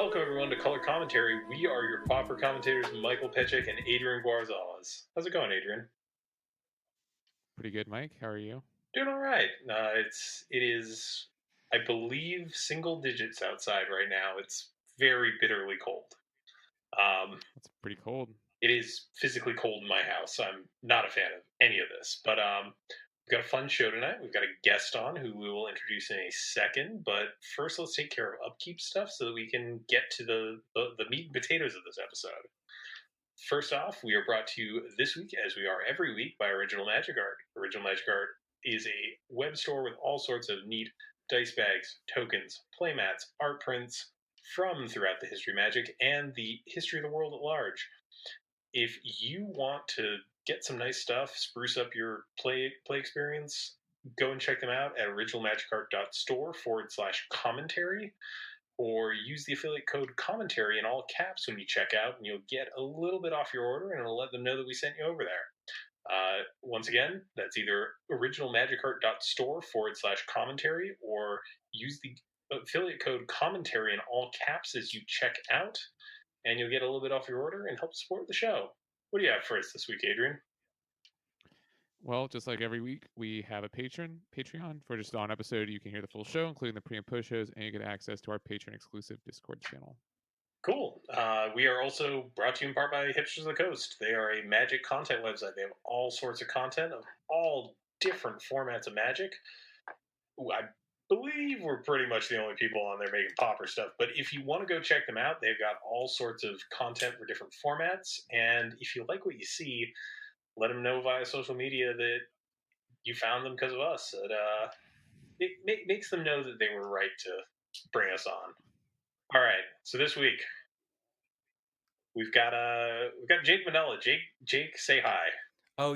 Welcome everyone to Color Commentary. We are your pauper commentators, Michael Petchik and Adrian Guarzales. How's it going, Adrian? Pretty good, Mike. How are you? Doing all right. It is, I believe, single digits outside right now. It's very bitterly cold. It's pretty cold. It is physically cold in my house. I'm not a fan of any of this, but we've got a fun show tonight. We've got a guest on who we will introduce in a second. But first, let's take care of upkeep stuff so that we can get to the meat and potatoes of this episode. First off, we are brought to you this week, as we are every week, by Original Magic Art. Original Magic Art is a web store with all sorts of neat dice bags, tokens, playmats, art prints from throughout the history of Magic and the history of the world at large. If you want to get some nice stuff, spruce up your play experience, go and check them out at originalmagicart.store/commentary, or use the affiliate code commentary in all caps when you check out, and you'll get a little bit off your order, and it'll let them know that we sent you over there. Once again, that's either originalmagicart.store/commentary, or use the affiliate code commentary in all caps as you check out, and you'll get a little bit off your order and help support the show. What do you have for us this week, Adrian? Well, just like every week, we have a Patreon. For just on episode, you can hear the full show, including the pre and post shows, and you get access to our Patreon exclusive Discord channel. Cool. We are also brought to you in part by Hipsters of the Coast. They are a magic content website. They have all sorts of content of all different formats of magic. I believe we're pretty much the only people on there making popper stuff. But if you want to go check them out, they've got all sorts of content for different formats. And if you like what you see, let them know via social media that you found them because of us. It makes them know that they were right to bring us on. All right. So this week we've got Jake Mannella. Jake, say hi. Oh,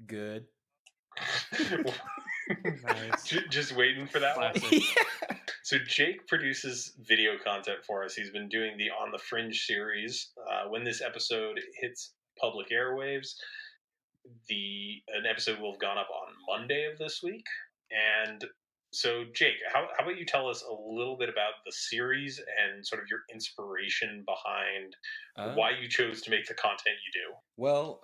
good. Nice. Just waiting for that Classic. one. So Jake produces video content for us. He's been doing the On The Fringe series. When this episode hits public airwaves, an episode will have gone up on Monday of this week. And so, Jake, how about you tell us a little bit about the series and sort of your inspiration behind why you chose to make the content you do? Well,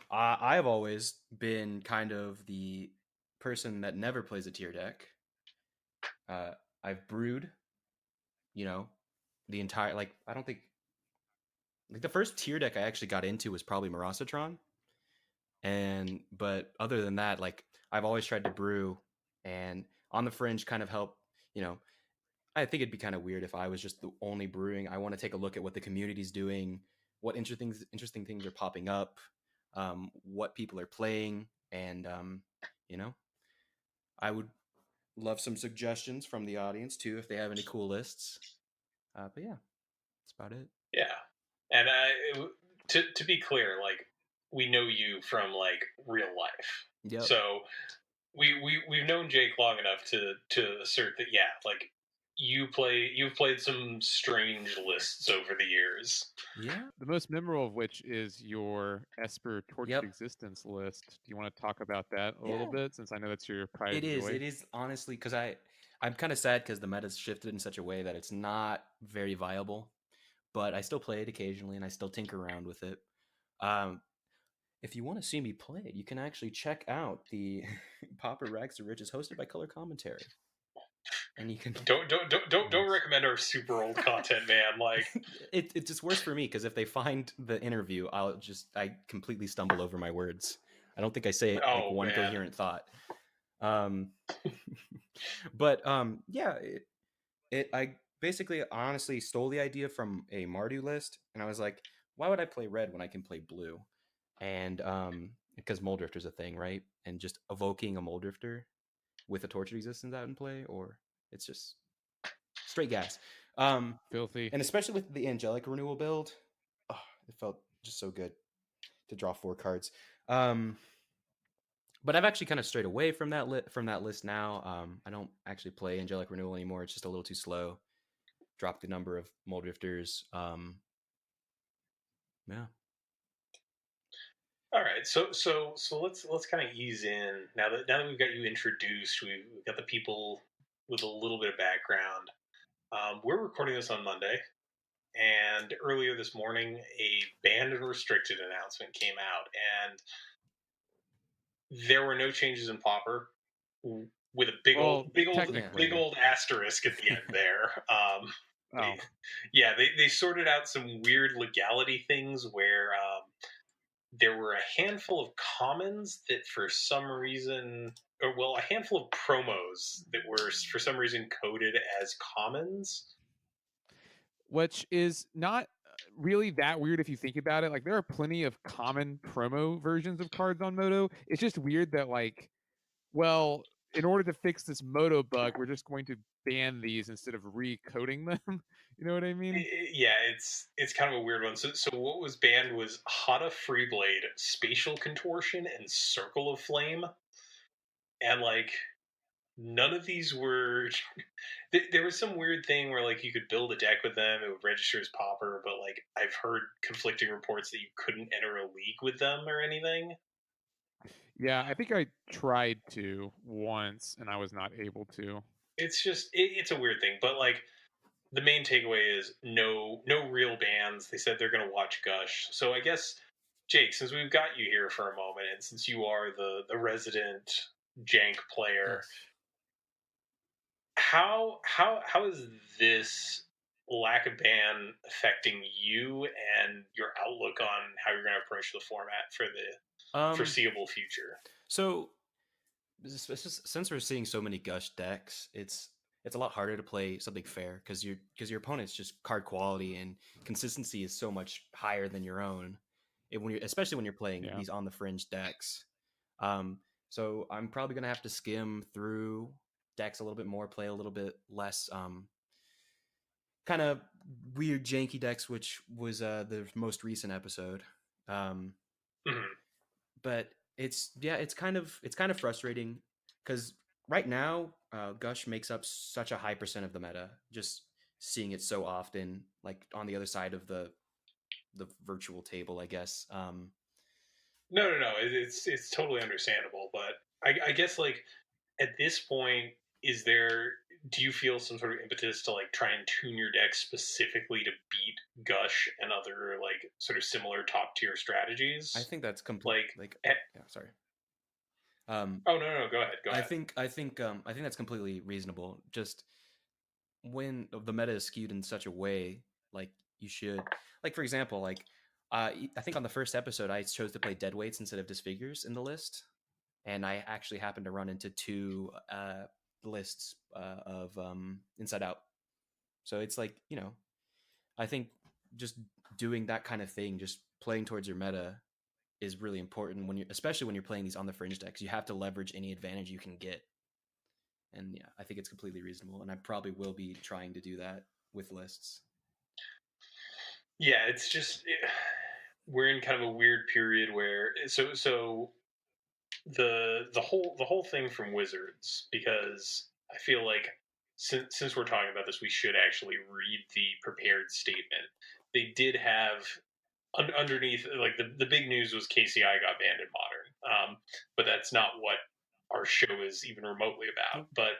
I have always been kind of the person that never plays a tier deck. I've brewed, the entire, I don't think, the first tier deck I actually got into was probably Marasatron. But other than that, I've always tried to brew, and On The Fringe kind of help, I think it'd be kind of weird if I was just the only brewing. I want to take a look at what the community's doing, what interesting things are popping up, what people are playing, and I would love some suggestions from the audience too if they have any cool lists. But yeah, that's about it. Yeah, and to be clear, we know you from real life. Yep. So we've known Jake long enough to assert that you've played some strange lists over the years. Yeah. The most memorable of which is your Esper Tortured Existence list. Do you want to talk about that a little bit, since I know that's your pride and joy? It is, honestly, because I'm kind of sad because the meta's shifted in such a way that it's not very viable. But I still play it occasionally, and I still tinker around with it. If you want to see me play it, you can actually check out the Pauper Rags to Riches hosted by Color Commentary. And you can don't recommend our super old content, man. It's just worse for me because if they find the interview, I completely stumble over my words. I don't think I say one coherent thought. But I basically honestly stole the idea from a Mardu list, and I was like, why would I play red when I can play blue? And because Moldrifter's a thing, right? And just evoking a Moldrifter with a Tortured Existence out in play, or it's just straight gas. Filthy. And especially with the Angelic Renewal build, it felt just so good to draw 4 cards. But I've actually kind of strayed away from that list now. I don't actually play Angelic Renewal anymore. It's just a little too slow. Dropped the number of Moldrifters. Yeah. All right, so let's kind of ease in now that we've got you introduced. We've got the people with a little bit of background. We're recording this on Monday, and earlier this morning, a banned and restricted announcement came out, and there were no changes in Popper, with a big Well, old, big old, technically. big old asterisk at the end there. Oh, they sorted out some weird legality things where there were a handful of commons that for some reason, or well, a handful of promos that were for some reason coded as commons. which is not really that weird if you think about it. Like, there are plenty of common promo versions of cards on Moto. It's just weird that, like, well, in order to fix this Moto bug, we're just going to ban these instead of recoding them. You know what I mean? Yeah, it's kind of a weird one. So what was banned was Hada Freeblade, Spatial Contortion, and Circle of Flame, and like none of these were. There was some weird thing where like you could build a deck with them, it would register as Popper, but like I've heard conflicting reports that you couldn't enter a league with them or anything. Yeah, I think I tried to once and I was not able to. It's just it's a weird thing, but like the main takeaway is no real bans. They said they're going to watch Gush. So I guess Jake, since we've got you here for a moment, and since you are the resident jank player, Yes. how is this lack of ban affecting you and your outlook on how you're going to approach the format for the foreseeable future? So since we're seeing so many Gush decks, it's a lot harder to play something fair because your opponent's just card quality and consistency is so much higher than your own. Especially when you're playing these on the fringe decks. So I'm probably gonna have to skim through decks a little bit more, play a little bit less kind of weird janky decks, which was the most recent episode. But it's kind of frustrating because right now Gush makes up such a high percent of the meta. Just seeing it so often, like on the other side of the virtual table, I guess. No. It's totally understandable, but I guess like at this point, is there? Do you feel some sort of impetus to like try and tune your deck specifically to beat Gush and other like sort of similar top tier strategies? I think that's complete. Yeah, sorry. Oh no, go ahead. Go ahead. I think that's completely reasonable. Just when the meta is skewed in such a way, like you should, like for example, like I think on the first episode I chose to play Deadweights instead of Disfigures in the list, and I actually happened to run into two lists of Inside Out. So it's like, I think just doing that kind of thing, just playing towards your meta, is really important especially when you're playing these on the fringe decks. You have to leverage any advantage you can get, and yeah, I think it's completely reasonable, and I probably will be trying to do that with lists. Yeah, it's just we're in kind of a weird period where so the whole thing from Wizards, because I feel like since we're talking about this, we should actually read the prepared statement. They did have underneath, like the big news was KCI got banned in Modern, but that's not what our show is even remotely about. But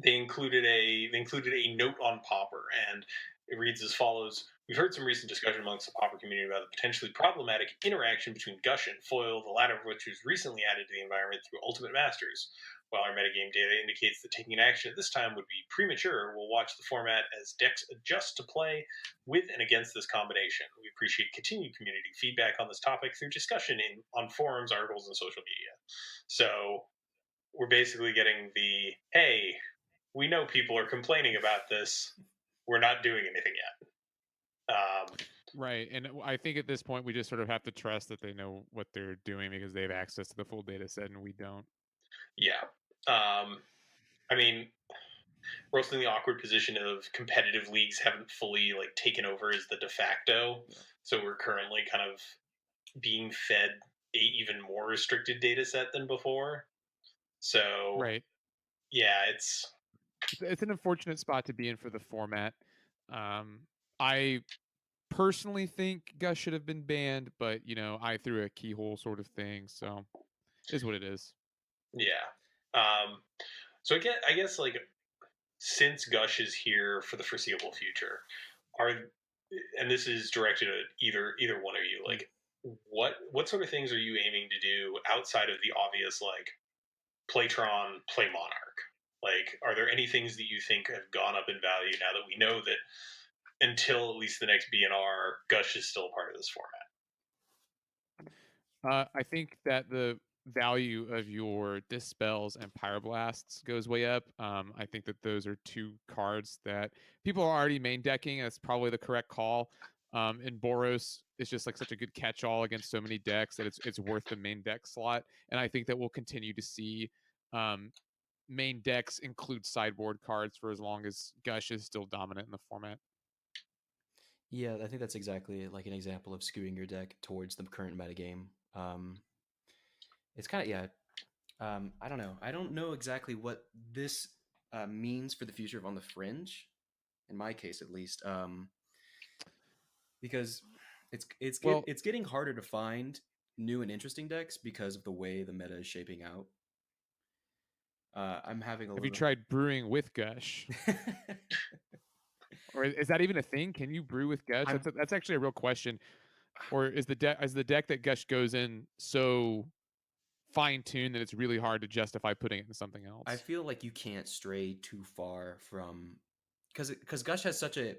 they included a note on Popper, and it reads as follows: We've heard some recent discussion amongst the Popper community about the potentially problematic interaction between Gush and Foil, the latter of which was recently added to the environment through Ultimate Masters. While our metagame data indicates that taking an action at this time would be premature, we'll watch the format as decks adjust to play with and against this combination. We appreciate continued community feedback on this topic through discussion on forums, articles, and social media. So we're basically getting the, hey, we know people are complaining about this. We're not doing anything yet. Right. And I think at this point, we just sort of have to trust that they know what they're doing because they have access to the full data set and we don't. Yeah. I mean, we're also in the awkward position of competitive leagues haven't fully like taken over as the de facto. Yeah. So we're currently kind of being fed a even more restricted data set than before. So right. Yeah, it's an unfortunate spot to be in for the format. I personally think Gus should have been banned, but I threw a keyhole sort of thing, so is what it is. Yeah. So I guess like since Gush is here for the foreseeable future, are and this is directed at either one of you, like what sort of things are you aiming to do outside of the obvious, like play Tron, play Monarch? Like, are there any things that you think have gone up in value now that we know that until at least the next B&R, Gush is still part of this format? I think that the value of your Dispels and Pyroblasts goes way up. I think that those are two cards that people are already main decking. That's probably the correct call. And Boros is just like such a good catch-all against so many decks that it's worth the main deck slot. And I think that we'll continue to see main decks include sideboard cards for as long as Gush is still dominant in the format. Yeah, I think that's exactly like an example of skewing your deck towards the current metagame. It's kind of, yeah. I don't know. I don't know exactly what this means for the future of On the Fringe, in my case at least, because it's getting harder to find new and interesting decks because of the way the meta is shaping out. I'm having a Have little. you tried brewing with Gush? Or is that even a thing? Can you brew with Gush? That's actually a real question. Or is the deck that Gush goes in so fine tuned that it's really hard to justify putting it in something else? I feel like you can't stray too far from because Gush has such a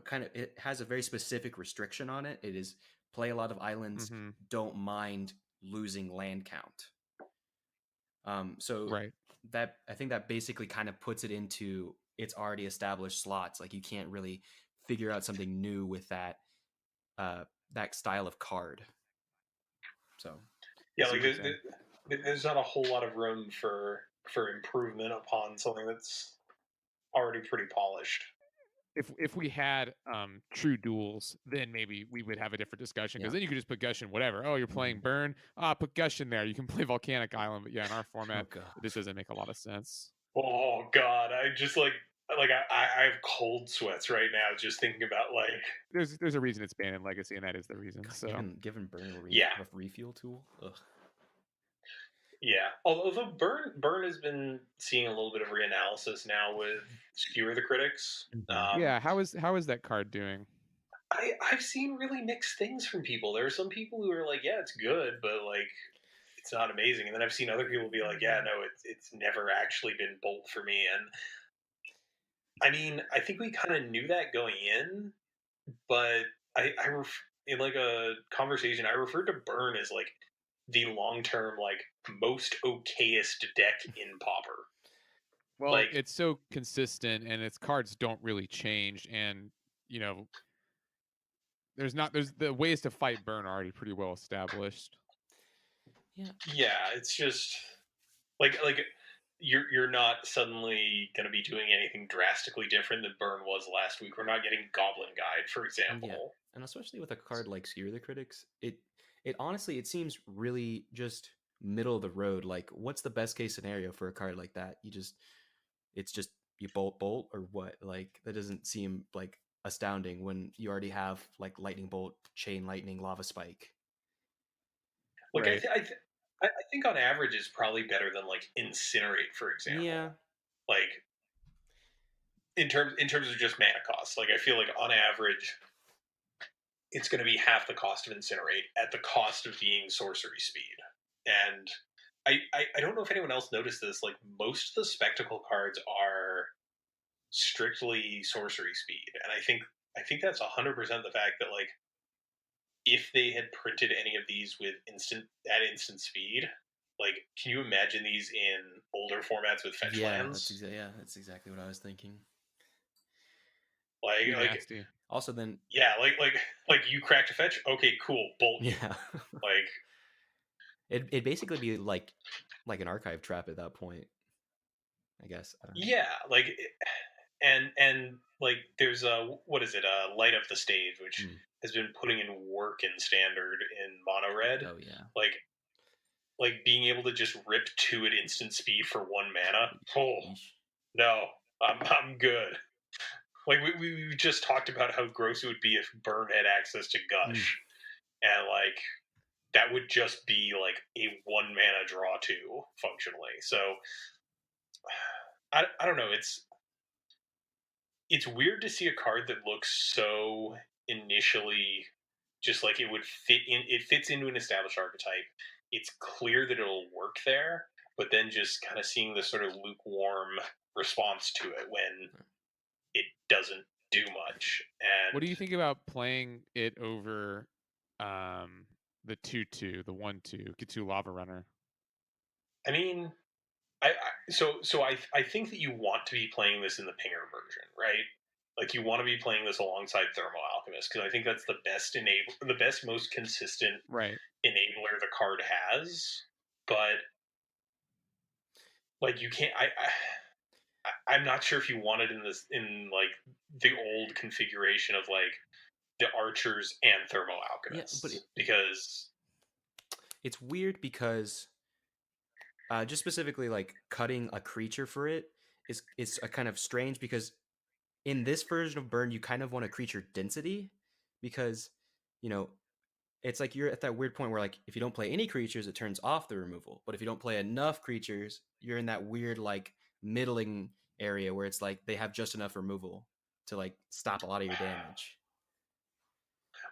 kind of, it has a very specific restriction on it. It is play a lot of islands, don't mind losing land count. So right. That I think that basically kind of puts it into its already established slots. Like you can't really figure out something new with that that style of card. So yeah, like there's not a whole lot of room for improvement upon something that's already pretty polished. If we had true duels, then maybe we would have a different discussion, because then you could just put Gush in whatever. Oh, you're playing Burn? Put Gush in there. You can play Volcanic Island. But yeah, in our format, it just doesn't make a lot of sense. Oh God, I just like I have cold sweats right now just thinking about like. There's a reason it's banned in Legacy, and that is the reason. God, so given Burn a refuel tool. Ugh. Yeah, although Burn has been seeing a little bit of reanalysis now with Skewer the Critics. Yeah, how is that card doing? I've seen really mixed things from people. There are some people who are like, yeah, it's good, but like it's not amazing. And then I've seen other people be like, yeah, no, it's never actually been Bolt for me. And I mean, I think we kind of knew that going in, but in like a conversation, I referred to Burn as like the long-term, like most okayest deck in Pauper. Well, like, it's so consistent, and its cards don't really change, and you know, there's the ways to fight Burn are already pretty well established. Yeah, it's just like you're not suddenly going to be doing anything drastically different than Burn was last week. We're not getting Goblin Guide, for example. Yeah. And especially with a card like Skewer the Critics, it honestly, it seems really just middle of the road. Like, what's the best case scenario for a card like that? It's just you bolt or what? Like, that doesn't seem like astounding when you already have like Lightning Bolt, Chain Lightning, Lava Spike. Look, right. I think on average it's probably better than like Incinerate, for example. Yeah. Like in terms of just mana cost, like I feel like on average it's going to be half the cost of Incinerate at the cost of being sorcery speed. And I don't know if anyone else noticed this. Like most of the spectacle cards are strictly sorcery speed, and I think that's 100% the fact that like if they had printed any of these with instant speed, like can you imagine these in older formats with fetch lands? That's exactly what I was thinking. Like nasty. Also then like you cracked a fetch, okay, cool, bolt. Yeah. Like it'd basically be like an archive trap at that point, I guess. I don't know. Yeah, like and like there's what is it, Light Up the Stage, which has been putting in work in standard in mono red. Oh yeah. Like being able to just rip 2 at instant speed for 1 mana. Oh no, I'm good. Like we just talked about how gross it would be if Burn had access to Gush, and like that would just be like a 1 mana draw 2 functionally. So I don't know. it's weird to see a card that looks so initially just like it would fit in. It fits into an established archetype. It's clear that it'll work there, but then just kind of seeing the sort of lukewarm response to it when it doesn't do much. And What do you think about playing it over the 2/2, the 1/2, Cthulhu Lava Runner? I mean, I think that you want to be playing this in the pinger version, right? Like you want to be playing this alongside Thermal Alchemist because I think that's the best, most consistent Right. enabler the card has. But like you can't. I'm not sure if you want it in like the old configuration of like the archers and Thermal Alchemists, but because it's weird because just specifically like cutting a creature for it is a kind of strange because in this version of burn you kind of want a creature density because you know it's like you're at that weird point where like if you don't play any creatures it turns off the removal, but if you don't play enough creatures you're in that weird like middling area where it's like they have just enough removal to like stop a lot of your damage.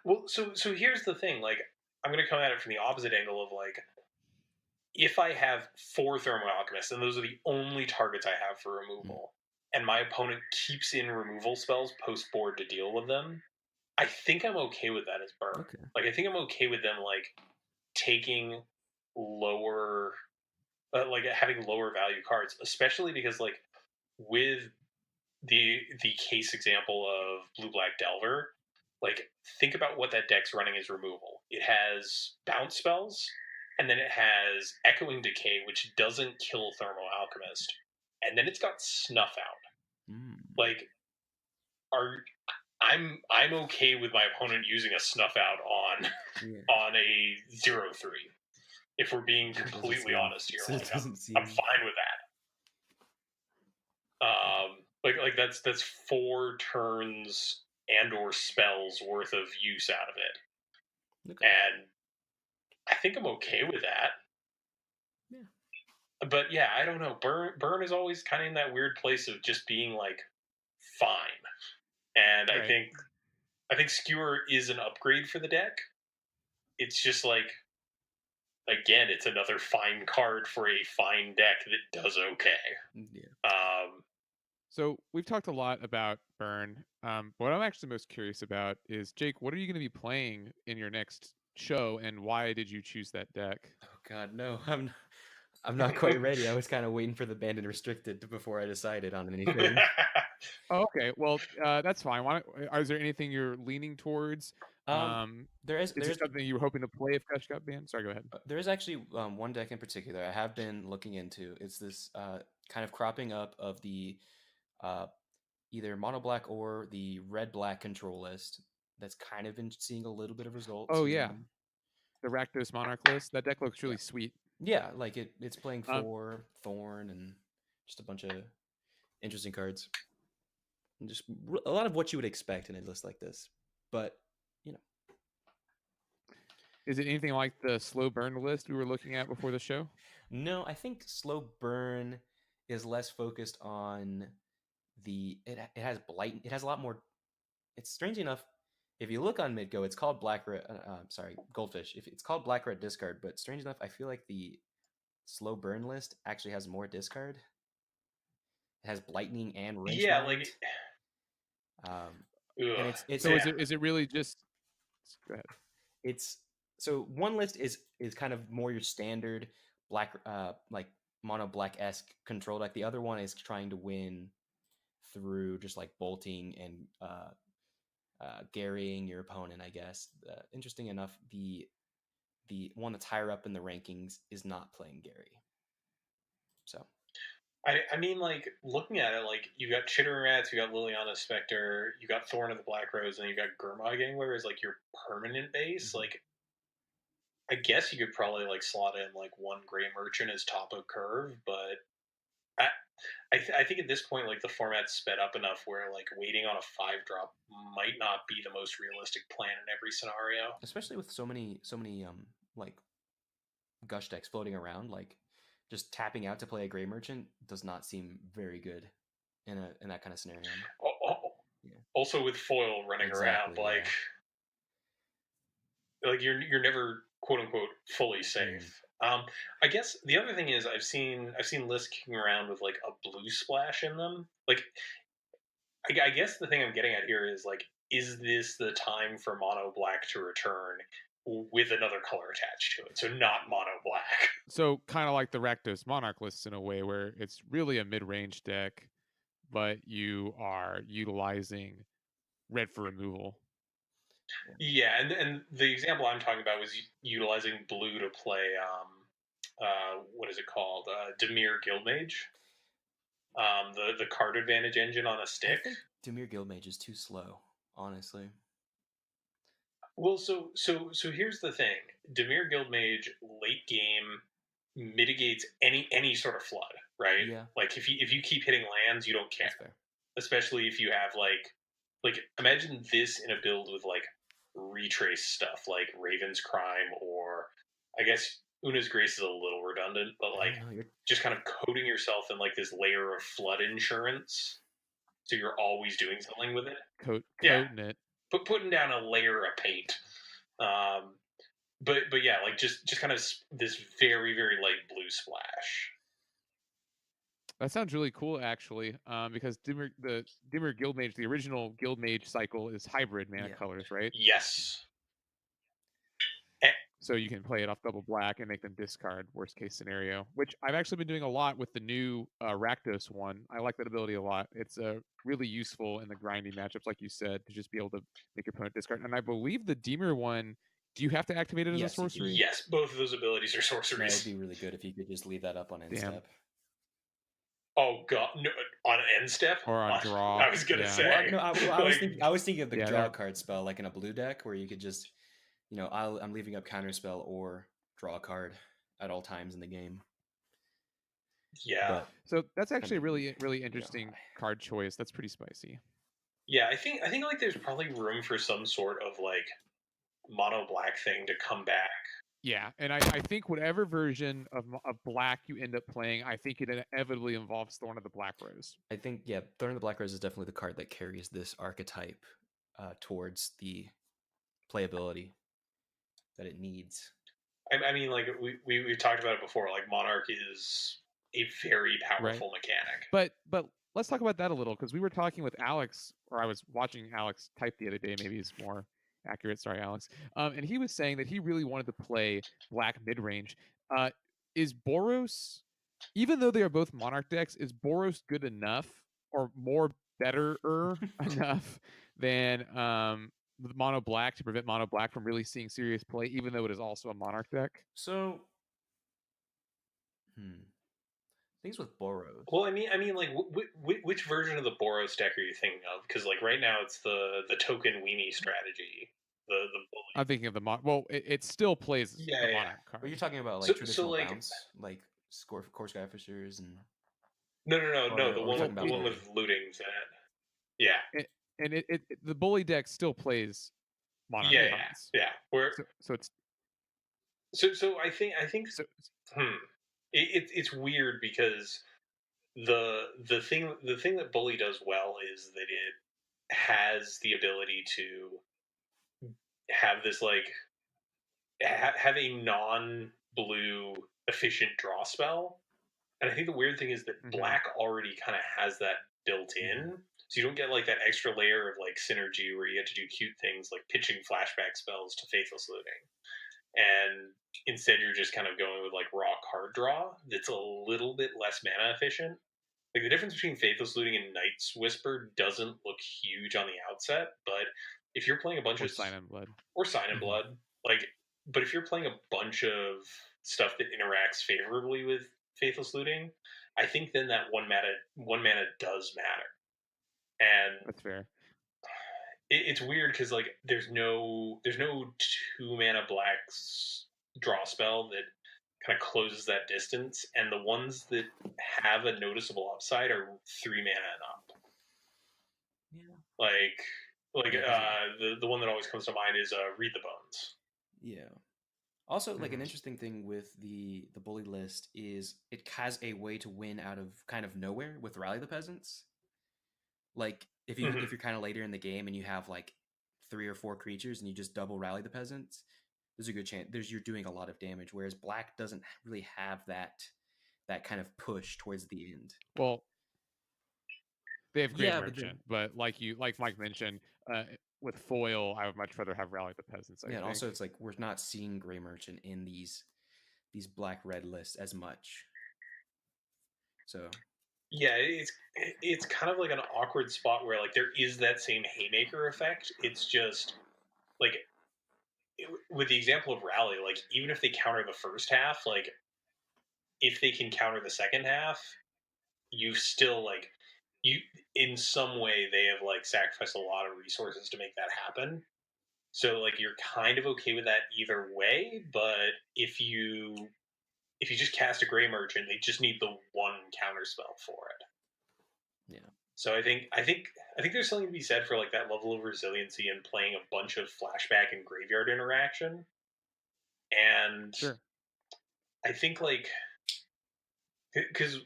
well, so here's the thing. Like I'm going to come at it from the opposite angle of like if I have 4 Thermal Alchemists and those are the only targets I have for removal, and my opponent keeps in removal spells post board to deal with them, I think I'm okay with that as burn. Okay. Like I think I'm okay with them like taking lower, like having lower value cards, especially because like with the case example of Blue Black Delver, like think about what that deck's running as removal. It has bounce spells, and then it has Echoing Decay, which doesn't kill Thermal Alchemist, and then it's got Snuff Out. Like, I'm okay with my opponent using a Snuff Out on a 0/3. If we're being completely honest here, like I'm fine with that. Like that's 4 turns and or spells worth of use out of it, Okay. and I think I'm okay with that. Yeah. But yeah, I don't know. Burn is always kind of in that weird place of just being like fine, and Right. I think Skewer is an upgrade for the deck. It's just like again, it's another fine card for a fine deck that does okay. Yeah. So we've talked a lot about burn. What I'm actually most curious about is, Jake, what are you going to be playing in your next show, and why did you choose that deck? Oh God, no! I'm not quite ready. I was kind of waiting for the banned and restricted before I decided on anything. Oh, okay. Well, that's fine. Is there anything you're leaning towards? Is there something you were hoping to play if Crush got banned? Sorry, go ahead. There is actually one deck in particular I have been looking into. It's this kind of cropping up of the either mono black or the red black control list that's kind of been seeing a little bit of results. Oh yeah, the Rakdos Monarch list. That deck looks really sweet. Yeah, like it's playing 4 Thorn and just a bunch of interesting cards. And just a lot of what you would expect in a list like this. But, you know. Is it anything like the slow burn list we were looking at before the show? No, I think slow burn is less focused on it has blight. It has a lot more. It's strange enough. If you look on Midgo, it's called Goldfish. If it's called Black Red Discard, but strange enough, I feel like the slow burn list actually has more discard. It has Blightning and Wrench yeah, Mind. And it's so is it really just? Go ahead. It's so one list is kind of more your standard black like mono black-esque control deck. The other one is trying to win through just like bolting and garrying your opponent, I guess. Interesting enough, the one that's higher up in the rankings is not playing Gary. So I mean, like looking at it, like you got Chittering Rats, you got Liliana Spectre, you got Thorn of the Black Rose, and you got Gurmag Angler as like your permanent base. Like, I guess you could probably like slot in like one Gray Merchant as top of curve, but I think at this point, like the format's sped up enough where like waiting on a 5-drop might not be the most realistic plan in every scenario. Especially with so many like gush decks floating around, like just tapping out to play a Gray Merchant does not seem very good in that kind of scenario. Also with foil running around, Exactly, like you're never quote unquote fully safe. I guess the other thing is I've seen lists kicking around with like a blue splash in them. Like I guess the thing I'm getting at here is like, is this the time for mono black to return with another color attached to it? So not mono black. So kind of like the Rakdos Monarch lists in a way where it's really a mid-range deck, but you are utilizing red for removal. Yeah, and the example I'm talking about was utilizing blue to play what is it called? Dimir Guildmage. The card advantage engine on a stick. I think Dimir Guildmage is too slow, honestly. Well, so here's the thing: Dimir Guildmage late game mitigates any sort of flood, right? Yeah. Like if you keep hitting lands, you don't care. That's fair. Especially if you have like imagine this in a build with like retrace stuff like Raven's Crime, or I guess Una's Grace is a little redundant, but like just kind of coating yourself in like this layer of flood insurance, so you're always doing something with it. Coating it. But putting down a layer of paint. But yeah, like just kind of this very very light blue splash. That sounds really cool, actually, because the Dimir Guildmage, the original Guildmage cycle is hybrid mana colors, right? Yes. So you can play it off double black and make them discard, worst case scenario, which I've actually been doing a lot with the new Rakdos one. I like that ability a lot. It's really useful in the grinding matchups, like you said, to just be able to make your opponent discard. And I believe the Dimir one, do you have to activate it as a sorcery? Yes, both of those abilities are sorceries. No, it'd be really good if you could just leave that up on end step. Oh god, no, on end step or on draw. I was gonna say. Well, no, I was thinking of the draw card spell, like in a blue deck, where you could just, I'm leaving up counterspell or draw a card at all times in the game. Yeah. So that's actually a really really interesting card choice. That's pretty spicy. Yeah, I think like there's probably room for some sort of like mono black thing to come back. Yeah, and I think whatever version of black you end up playing, I think it inevitably involves Thorn of the Black Rose. I think, Thorn of the Black Rose is definitely the card that carries this archetype towards the playability that it needs. I mean, like we've talked about it before. Like Monarch is a very powerful mechanic. But let's talk about that a little, because we were talking with Alex, or I was watching Alex type the other day. Maybe it's more accurate. Sorry, Alex. And he was saying that he really wanted to play black mid range. Is Boros, even though they are both Monarch decks, is Boros good enough or more better enough than the mono black to prevent mono black from really seeing serious play, even though it is also a Monarch deck? So, things with Boros. Well, I mean, like, which version of the Boros deck are you thinking of? Because like right now, it's the token weenie strategy. The bully. I'm thinking of the Well, it still plays the Monarch card. Are you talking about like traditional bounce, like Core Skyfishers and? No. The one with looting that. Yeah. And the bully deck still plays Monarch cards. Yeah. Where so it's. So I think it's weird because the thing that bully does well is that it has the ability to have this like have a non-blue efficient draw spell, and I think the weird thing is that black already kind of has that built in, so you don't get like that extra layer of like synergy where you have to do cute things like pitching flashback spells to Faithless Looting, and instead you're just kind of going with like raw card draw that's a little bit less mana efficient. Like the difference between Faithless Looting and Night's Whisper doesn't look huge on the outset, but if you're playing a bunch of Sign in Blood like, but if you're playing a bunch of stuff that interacts favorably with Faithless Looting, I think then that one mana does matter. And that's fair. It's weird because like there's no 2 mana blacks draw spell that kind of closes that distance, and the ones that have a noticeable upside are 3 mana and up. Yeah. Like the one that always comes to mind is Read the Bones. Yeah. Also, like an interesting thing with the bully list is it has a way to win out of kind of nowhere with Rally the Peasants. Like if Mhm. you're kind of later in the game and you have like 3 or 4 creatures and you just double rally the peasants, there's a good chance you're doing a lot of damage. Whereas black doesn't really have that kind of push towards the end. Well, they have Grey Yeah, but then Merchant, but like Mike mentioned, with foil, I would much rather have Rally the Peasants. I yeah, and think. also it's like we're not seeing Gray Merchant in these black red lists as much. So Yeah, it's kind of like an awkward spot where like there is that same haymaker effect. It's just like with the example of rally, like even if they counter the first half, like if they can counter the second half, you still like you in some way they have like sacrificed a lot of resources to make that happen. So like you're kind of okay with that either way, but if you just cast a Gray Merchant, they just need the one counter spell for it. yeah. So I think there's something to be said for like that level of resiliency and playing a bunch of flashback and graveyard interaction. And Sure. I think like because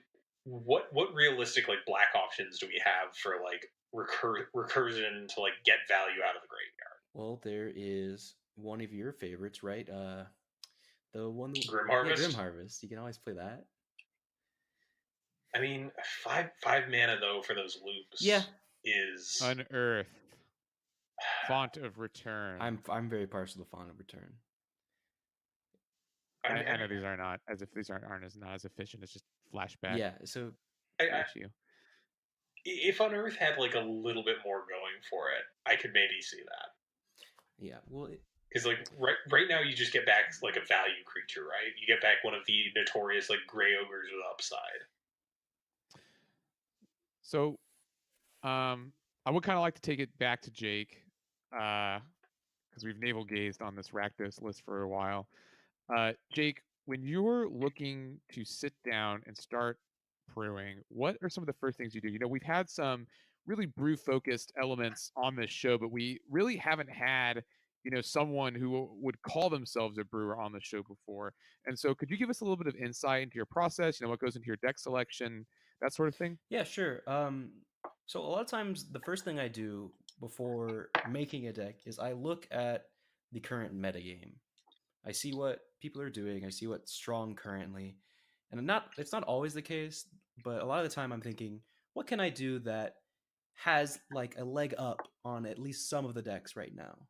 what realistic like black options do we have for like recursion to like get value out of the graveyard? Well, there is one of your favorites, right? The one, Grim yeah, Grim Harvest. Harvest. You can always play that. I mean, five mana though for those loops. Yeah, is Unearth. Font of Return. I'm very partial to Font of Return. I know these are not as efficient. It's just flashback. Yeah, so issue. If Unearth had like a little bit more going for it, I could maybe see that. Yeah, well, because like right now you just get back like a value creature, right? You get back one of the notorious like gray ogres with upside. So, I would kind of like to take it back to Jake, because we've navel gazed on this Rakdos list for a while. Jake, when you're looking to sit down and start brewing, what are some of the first things you do? We've had some really brew focused elements on this show, but we really haven't had, someone who would call themselves a brewer on the show before. And so could you give us a little bit of insight into your process, what goes into your deck selection, that sort of thing? Yeah, sure. So a lot of times the first thing I do before making a deck is I look at the current metagame. I see what people are doing. I see what's strong currently, and it's not always the case, but a lot of the time I'm thinking, what can I do that has like a leg up on at least some of the decks right now?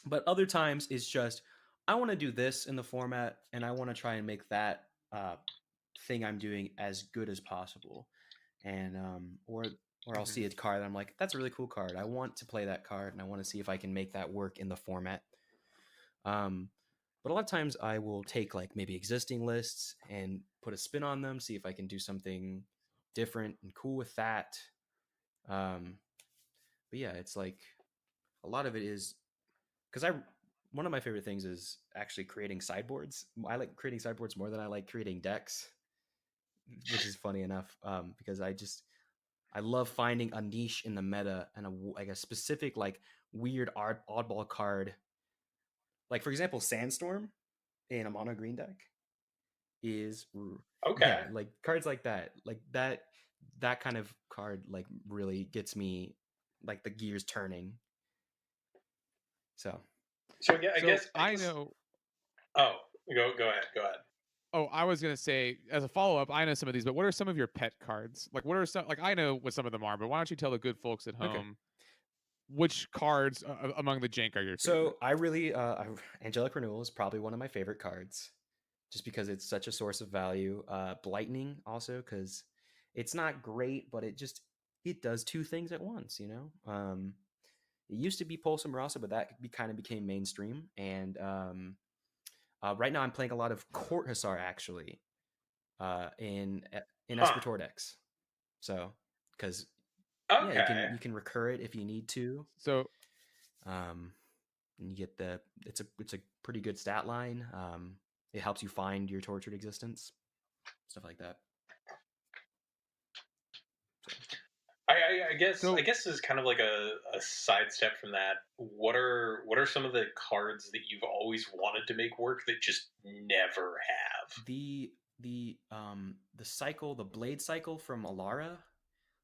But other times it's just I want to do this in the format, and I want to try and make that thing I'm doing as good as possible, and or I'll see a card that I'm like, that's a really cool card. I want to play that card, and I want to see if I can make that work in the format. But a lot of times I will take like maybe existing lists and put a spin on them, see if I can do something different and cool with that. But yeah, it's like a lot of it is because one of my favorite things is actually creating sideboards. I like creating sideboards more than I like creating decks, which is funny enough, because I love finding a niche in the meta and like a specific like weird oddball card. Like for example, Sandstorm in a mono green deck is Okay. Yeah, like cards like that kind of card like really gets me like the gears turning. So I guess I know. Oh, go ahead. Oh, I was gonna say as a follow up, I know some of these, but what are some of your pet cards? Like, what are some? Like, I know what some of them are, but why don't you tell the good folks at home which cards among the jank are your favorite? So I really, Angelic Renewal is probably one of my favorite cards, just because it's such a source of value. Blightning also because it's not great, but it does two things at once. It used to be Pulse and Marasa, but that kind of became mainstream. And right now I'm playing a lot of Court Hussar actually in Esper decks. So because yeah, you can recur it if you need to. So and you get it's a pretty good stat line. It helps you find your tortured existence, stuff like that. I guess this is kind of like a sidestep from that. What are some of the cards that you've always wanted to make work that just never have? The cycle, the blade cycle from Alara,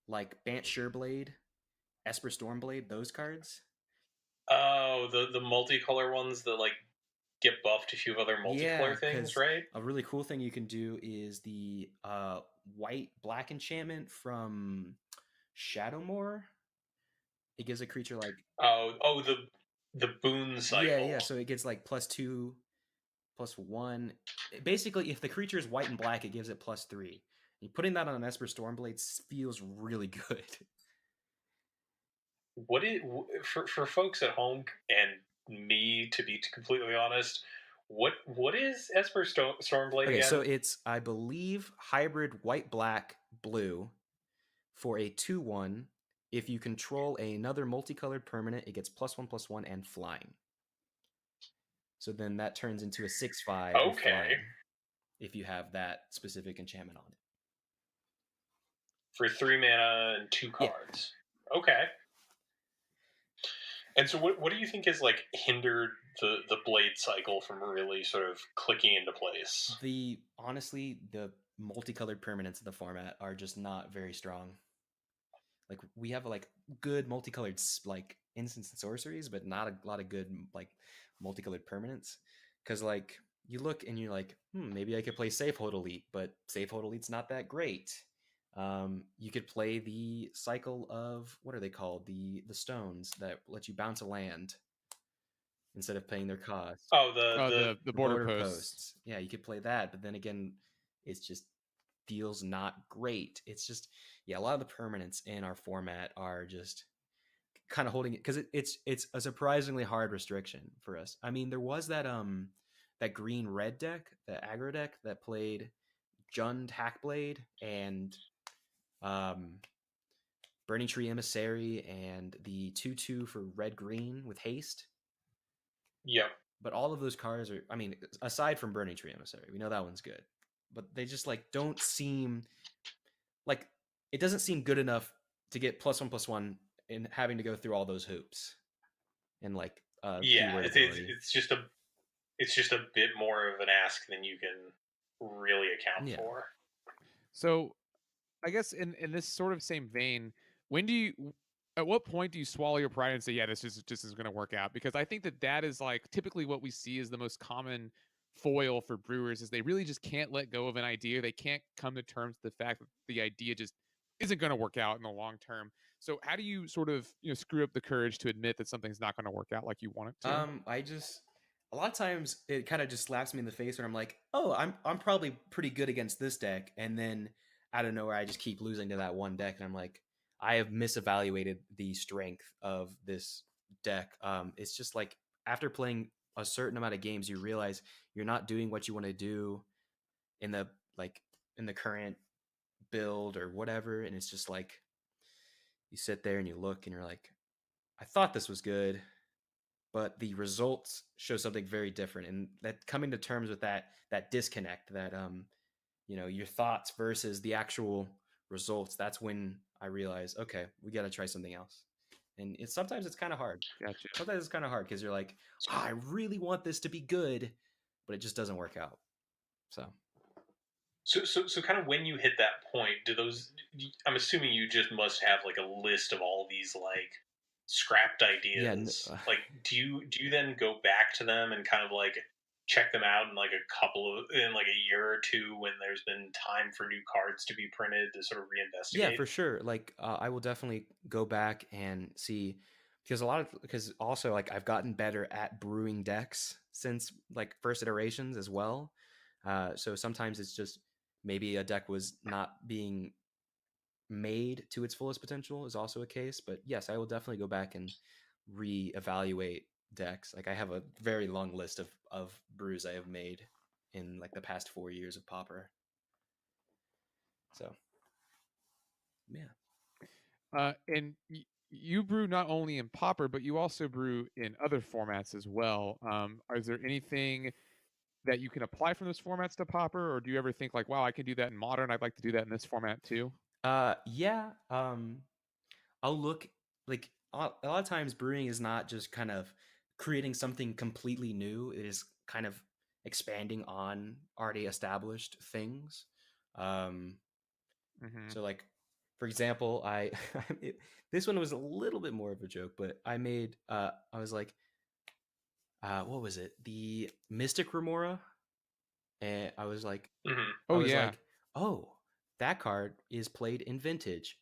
like Bant Sureblade, Esper Stormblade, those cards. Oh, the multicolor ones that like get buffed if you have other Yeah, multicolor things, because right? a really cool thing you can do is the white black enchantment from Shadowmoor. It gives a creature like Oh, the boon yeah. cycle. So it gets like +2, +1. Basically, if the creature is white and black, it gives it +3. And putting that on an Esper Stormblade feels really good. What it for folks at home and me, to be completely honest, what is Esper Stormblade Okay, so again? it's I believe hybrid white black blue for a 2/1. If you control another multicolored permanent, it gets +1/+1 and flying. So then that turns into a 6/5 with Okay, flying if you have that specific enchantment on it. for 3 mana and 2 Yeah. cards. Okay. And so, what do you think has like hindered the blade cycle from really sort of clicking into place? Honestly, the multicolored permanents of the format are just not very strong. Like we have like good multicolored like instants and sorceries, but not a lot of good like multicolored permanents. Because like you look and you're like, maybe I could play Safehold Elite, but Safehold Elite's not that great. You could play the cycle of what are they called? The stones that let you bounce a land instead of paying their cost. Oh, The The border border posts. posts. Yeah, you could play that, but then again, it's just feels not great. It's just yeah, a lot of the permanents in our format are just kind of holding it because it's a surprisingly hard restriction for us. I mean, there was that green red deck, the aggro deck that played Jund Hackblade and um Burning Tree Emissary and the 2/2 for red green with haste. yep. But all of those cards are, I mean, aside from Burning Tree Emissary, we know that one's good. But they just like don't seem like it doesn't seem good enough to get +1/+1 and having to go through all those hoops and like Yeah, keyword it's, ability. it's just a bit more of an ask than you can really account Yeah. for. So I guess in this sort of same vein, when do you at what point do you swallow your pride and say, yeah, this is just is going to work out? Because I think that that is like typically what we see is the most common foil for brewers is they really just can't let go of an idea. They can't come to terms with the fact that the idea just isn't going to work out in the long term. So how do you sort of, screw up the courage to admit that something's not going to work out like you want it to? I just a lot of times it kind of just slaps me in the face when I'm like, oh, I'm probably pretty good against this deck, and then out of nowhere I just keep losing to that one deck, and I'm like, I have misevaluated the strength of this deck. It's just like after playing a certain amount of games, you realize you're not doing what you want to do in the like in the current build or whatever, and it's just like you sit there and you look and you're like, I thought this was good, but the results show something very different, and that coming to terms with that disconnect, that your thoughts versus the actual results, that's when I realize, okay, we got to try something else. And sometimes it's kind of hard. Gotcha. Sometimes it's kind of hard because you're like, I really want this to be good, but it just doesn't work out. So So kind of when you hit that point, do those? I'm assuming you just must have like a list of all these like scrapped yeah, ideas. Like, do you then go back to them and kind of like check them out in like in like a year or two when there's been time for new cards to be printed to sort of yeah, reinvestigate? for sure. Like I will definitely go back and see because also like I've gotten better at brewing decks since like first iterations as well. So sometimes it's just maybe a deck was not being made to its fullest potential is also a case. But yes, I will definitely go back and reevaluate decks. Like I have a very long list of brews I have made in like the past 4 years of Pauper. So yeah. And you brew not only in Popper, but you also brew in other formats as well. Is there anything that you can apply from those formats to Popper, or do you ever think like, wow, I can do that in Modern? I'd like to do that in this format too. Yeah. I'll look like a lot of times brewing is not just kind of creating something completely new. It is kind of expanding on already established things. Um, Hmm. so like, For example, this one was a little bit more of a joke, but I made I was like, what was it? The Mystic Remora, and I was like, Oh yeah. oh, that card is played in Vintage.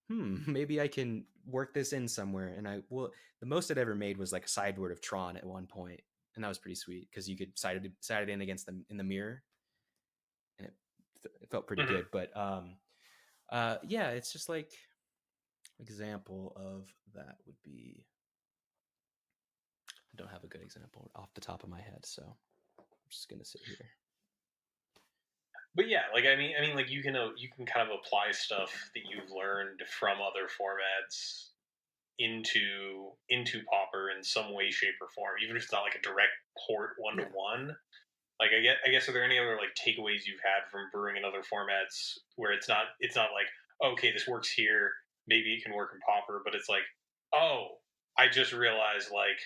Maybe I can work this in somewhere. And the most I'd ever made was like a sideboard of Tron at one point, and that was pretty sweet because you could side it in against them in the mirror, and it felt pretty good. But yeah, it's just like example of that would be. I don't have a good example off the top of my head, so I'm just gonna sit here. But yeah, like I mean, like you can kind of apply stuff that you've learned from other formats into Pauper in some way, shape, or form, even if it's not like a direct port one to one. Like I guess are there any other like takeaways you've had from brewing in other formats where it's not like, okay, this works here, maybe it can work in Pauper, but it's like, oh, I just realized like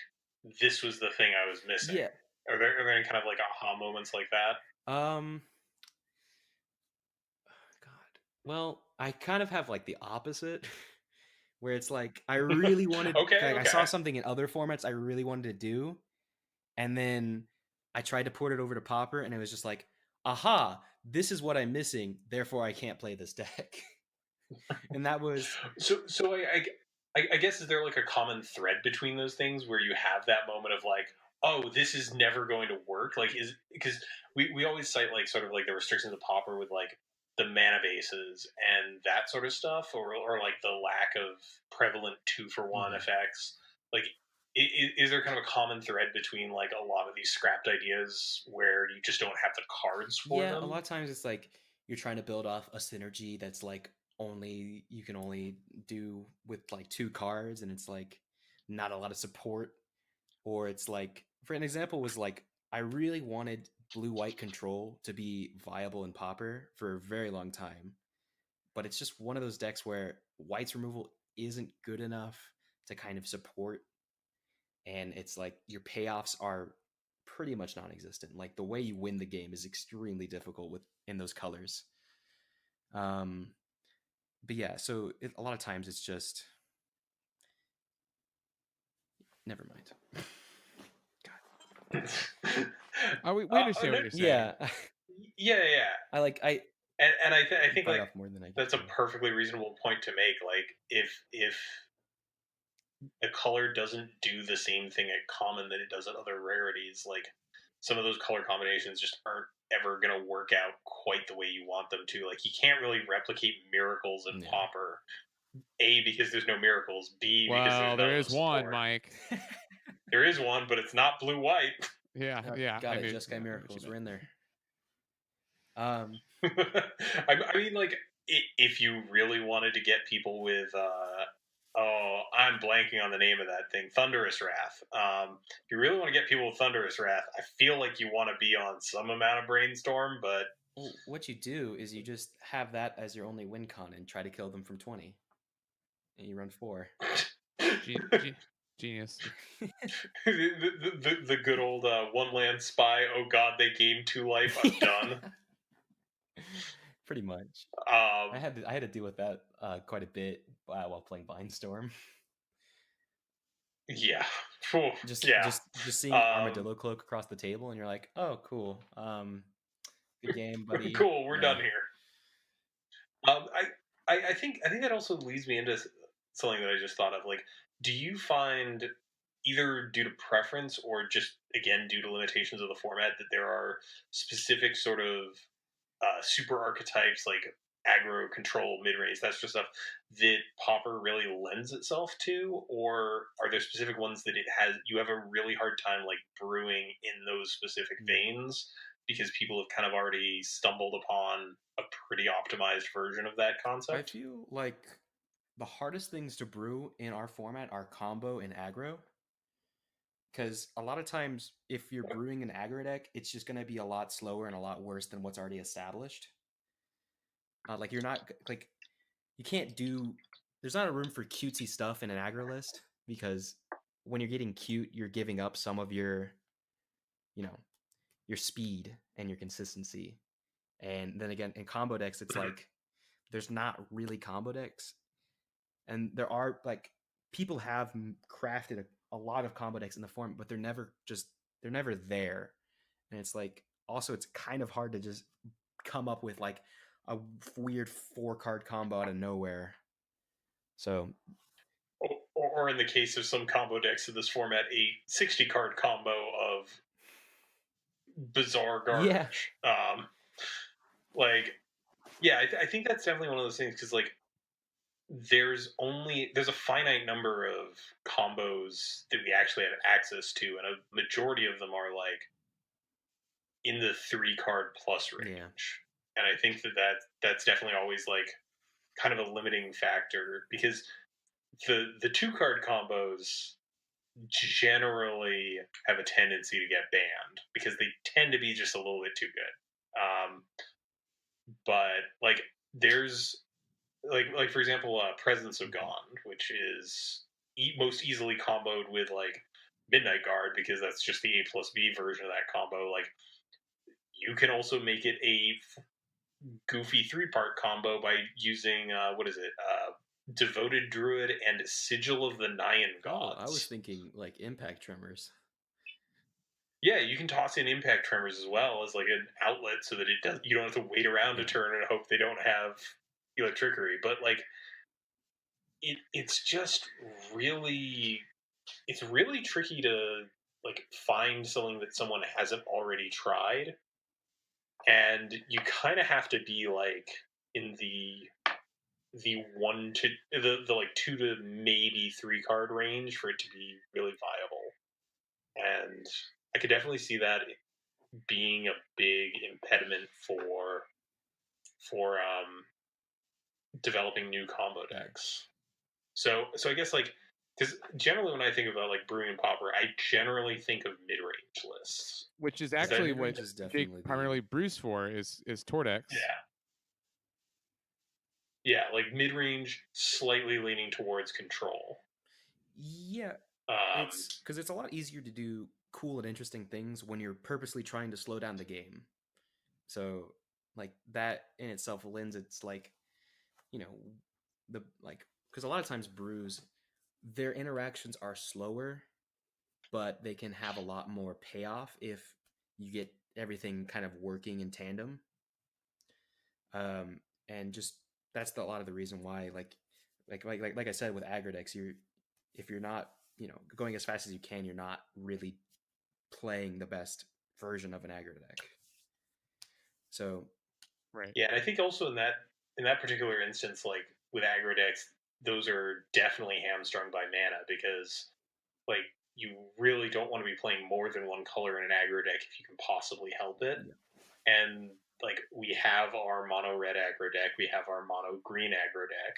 this was the thing I was missing. Yeah. Are there any kind of like aha moments like that? God. Well, I kind of have like the opposite, where it's like I really wanted. Okay. I saw something in other formats I really wanted to do, and then I tried to port it over to Pauper, and it was just like, aha, this is what I'm missing. Therefore, I can't play this deck. And that was so. I guess is there like a common thread between those things where you have that moment of like, oh, this is never going to work? Like, is because we always cite like sort of like the restrictions of Pauper with like the mana bases and that sort of stuff, or like the lack of prevalent 2-for-1 effects. Like, is there kind of a common thread between like a lot of these scrapped ideas where you just don't have the cards for them? a lot of times it's like you're trying to build off a synergy that's like you can only do with like 2 cards, and it's like not a lot of support. Or it's like, for an example, was like I really wanted blue-white control to be viable in Pauper for a very long time, but it's just one of those decks where white's removal isn't good enough to kind of support, and it's like your payoffs are pretty much non-existent. Like the way you win the game is extremely difficult in those colors. But yeah, so a lot of times it's just never mind. We understand what you're saying. Yeah. And I think like more than I that's a perfectly reasonable point to make. Like if a color doesn't do the same thing at common that it does at other rarities, like some of those color combinations just aren't ever going to work out quite the way you want them to. Like you can't really replicate miracles in Pauper. A, because there's no miracles. B, because there's there is one, Mike. There is one, but it's not blue-white. Yeah. Got it. Just Guy miracles were in there. I mean, like, if you really wanted to get people with, I'm blanking on the name of that thing, Thunderous Wrath. If you really want to get people with Thunderous Wrath, I feel like you want to be on some amount of brainstorm, but... Well, what you do is you just have that as your only win con and try to kill them from 20. And you run 4. Genius. the good old one land spy. Oh God, they gained 2 life. I'm done. Pretty much. I had to deal with that quite a bit while playing Vindstorm. Yeah. Just seeing Armadillo Cloak across the table, and you're like, oh, cool. Good game, buddy. Cool. We're done here. I think that also leads me into something that I just thought of. Like, do you find, either due to preference or just, again, due to limitations of the format, that there are specific sort of super archetypes, like aggro, control, mid-range, that sort of stuff, that Pauper really lends itself to? Or are there specific ones that you have a really hard time, like, brewing in those specific veins because people have kind of already stumbled upon a pretty optimized version of that concept? I feel like the hardest things to brew in our format are combo and aggro. Because a lot of times, if you're brewing an aggro deck, it's just going to be a lot slower and a lot worse than what's already established. Like you're not like you can't do. There's not a room for cutesy stuff in an aggro list, because when you're getting cute, you're giving up some of your, your speed and your consistency. And then again, in combo decks, it's like there's not really combo decks, and there are like people have crafted a lot of combo decks in the form, but they're never there, and it's like also it's kind of hard to just come up with like a weird 4-card combo out of nowhere. So, or in the case of some combo decks in this format, a 60-card combo of bizarre garbage. yeah, Like, yeah, I think that's definitely one of those things because like there's a finite number of combos that we actually have access to, and a majority of them are like in the 3-card plus range. Yeah. And I think that's definitely always like kind of a limiting factor because the 2-card combos generally have a tendency to get banned because they tend to be just a little bit too good. But like there's like for example, Presence of Gone, which is most easily comboed with like Midnight Guard because that's just the A+B version of that combo. Like you can also make it a goofy 3-part combo by using what is it? Devoted Druid and Sigil of the Nyan Gods. Oh, I was thinking like Impact Tremors. Yeah, you can toss in Impact Tremors as well as like an outlet so that it does. You don't have to wait around a turn and hope they don't have Electrickery. But like, it's just really tricky to like find something that someone hasn't already tried, and you kind of have to be like in the 1 to the like 2 to maybe 3-card range for it to be really viable. And I could definitely see that being a big impediment for developing new combo decks. So I guess like because generally when I think about like brewing and popper, I generally think of mid-range lists, which is actually what is Jake primarily brews for is Tordex. Yeah, like mid-range, slightly leaning towards control. Yeah, it's because it's a lot easier to do cool and interesting things when you're purposely trying to slow down the game. So, like that in itself lends it's like, the like because a lot of times brews, their interactions are slower, but they can have a lot more payoff if you get everything kind of working in tandem. And just that's a lot of the reason why like I said with aggro decks, if you're not going as fast as you can, you're not really playing the best version of an aggro deck. So right, yeah, and I think also in that particular instance, like with aggro decks, those are definitely hamstrung by mana because like you really don't want to be playing more than one color in an aggro deck if you can possibly help it. Yeah. And like we have our mono red aggro deck, we have our mono green aggro deck.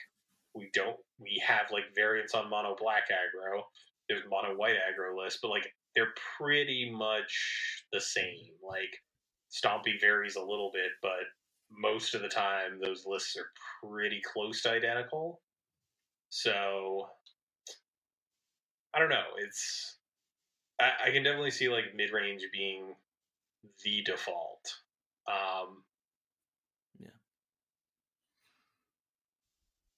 We have like variants on mono black aggro. There's mono white aggro list, but like they're pretty much the same. Like Stompy varies a little bit, but most of the time those lists are pretty close to identical. So I don't know. I can definitely see like mid range being the default. Yeah.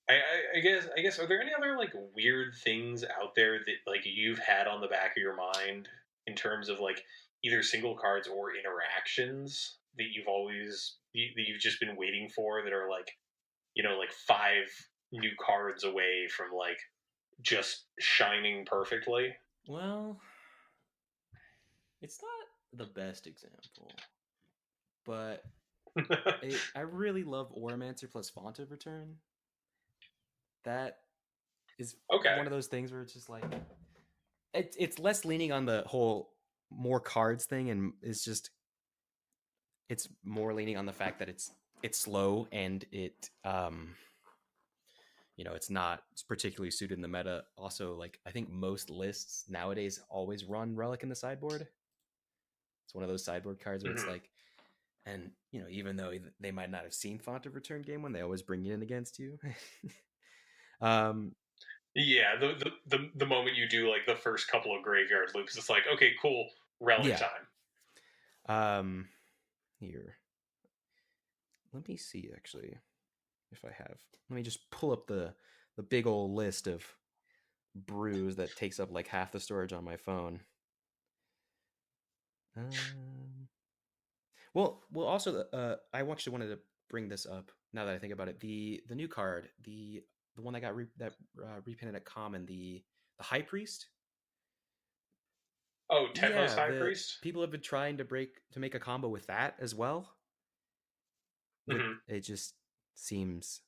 I guess are there any other like weird things out there that like you've had on the back of your mind in terms of like either single cards or interactions that you've just been waiting for that are like like 5 new cards away from like just shining perfectly? Well, it's not the best example, but I really love Oromancer plus Font of Return. That is Okay. one of those things where it's just like it's less leaning on the whole more cards thing, and it's more leaning on the fact that it's slow and it's not particularly suited in the meta. Also, like I think most lists nowadays always run Relic in the sideboard. It's one of those sideboard cards where it's like, and even though they might not have seen Font of Return game one, they always bring it in against you. Yeah, the moment you do like the first couple of graveyard loops, it's like, okay, cool, relic time. Here, let me see. Actually, if I have. Let me just pull up the big old list of brews that takes up like half the storage on my phone. Well, also, I actually wanted to bring this up now that I think about it. The new card, the one that got reprinted at Common, the High Priest. Oh, Tenmo's Yeah, High the Priest? people have been trying to make a combo with that as well. With Mhm. it just seems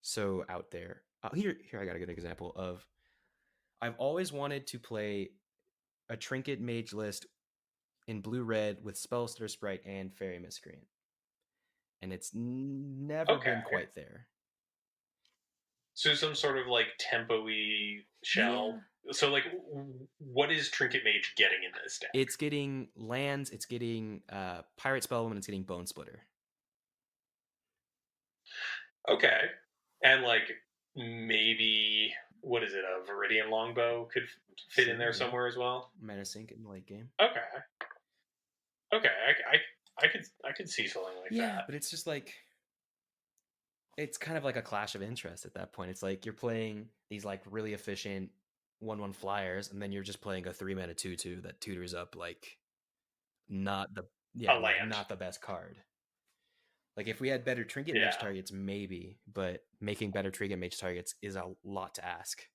so out there. Here I got a good example of. I've always wanted to play a Trinket Mage list in blue-red with Spellstutter Sprite and Fairy Miscreant, and it's never Okay. been quite there. So some sort of like tempo-y shell. Yeah. So like, what is Trinket Mage getting in this deck? It's getting lands, it's getting Pirate Spellman, and it's getting Bone Splitter. Okay. And like maybe what is it? A Viridian Longbow could fit in there somewhere as well. Mana Sink in the late game. Okay. Okay. I could see something like that. Yeah, but it's just like it's kind of like a clash of interest at that point. It's like you're playing these like really efficient 1/1 flyers, and then you're just playing a 3-mana 2/2 that tutors up like not the land. not the best card. Like if we had better Trinket Mage targets, maybe, but making better Trinket Mage targets is a lot to ask.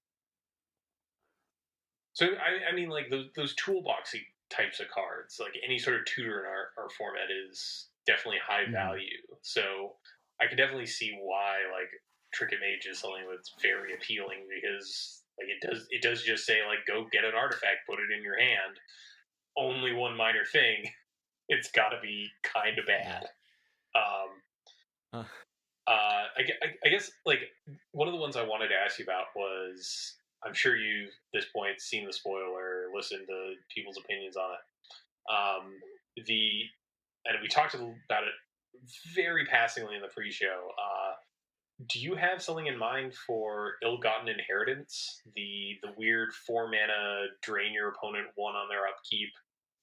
So I mean, like those toolboxy types of cards, like any sort of tutor in our format is definitely high value. So I can definitely see why like Trinket Mage is something that's very appealing because like it does just say like go get an artifact, put it in your hand. Only one minor thing, it's got to be kind of bad. I guess like one of the ones I wanted to ask you about was I'm sure you've at this point seen the spoiler, listened to people's opinions on it. The and we talked about it very passingly in the pre-show. Do you have something in mind for Ill-Gotten Inheritance? The weird 4-mana drain your opponent 1 on their upkeep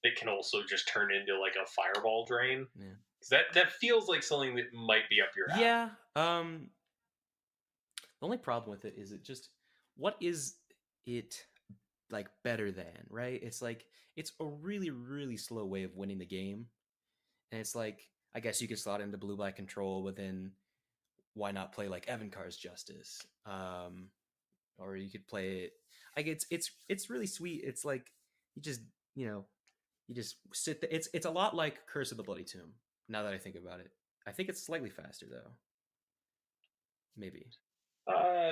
that can also just turn into like a fireball drain. Yeah. That feels like something that might be up your alley. Yeah. The only problem with it is what is it like better than, right? It's like it's a really, really slow way of winning the game. And it's like I guess you could slot into blue black control, but then why not play like Evankar's Justice? Or you could play it like it's really sweet. It's like you just you just sit there. It's a lot like Curse of the Bloody Tomb, now that I think about it. I think it's slightly faster though. Maybe.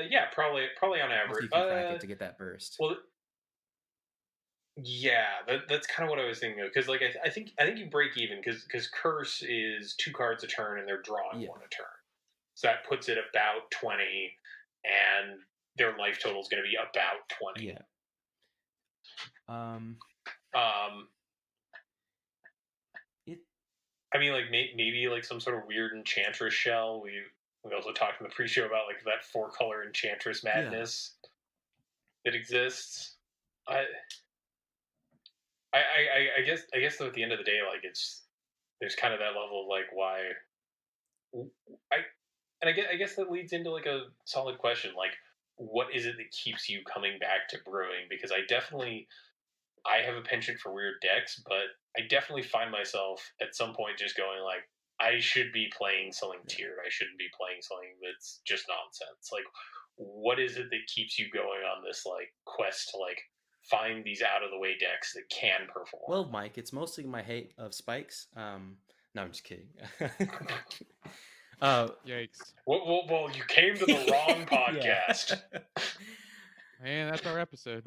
Yeah, probably on average. You can crack it to get that burst. Well, yeah, that's kind of what I was thinking of because like I think you break even because Curse is 2 cards a turn and they're drawing 1 a turn, so that puts it about 20, and their life total is going to be about 20. Yeah. I mean, like maybe like some sort of weird Enchantress shell. We also talked in the pre-show about like that 4-color Enchantress madness that exists. I guess though at the end of the day, like there's kind of that level of like why I guess that leads into like a solid question, like what is it that keeps you coming back to brewing? Because I have a penchant for weird decks, but I definitely find myself at some point just going like I should be playing something tiered. I shouldn't be playing something that's just nonsense. Like what is it that keeps you going on this like quest to like find these out of the way decks that can perform? Well, Mike, it's mostly my hate of spikes. No, I'm just kidding. Yikes! Well, you came to the wrong podcast. Man, that's our episode.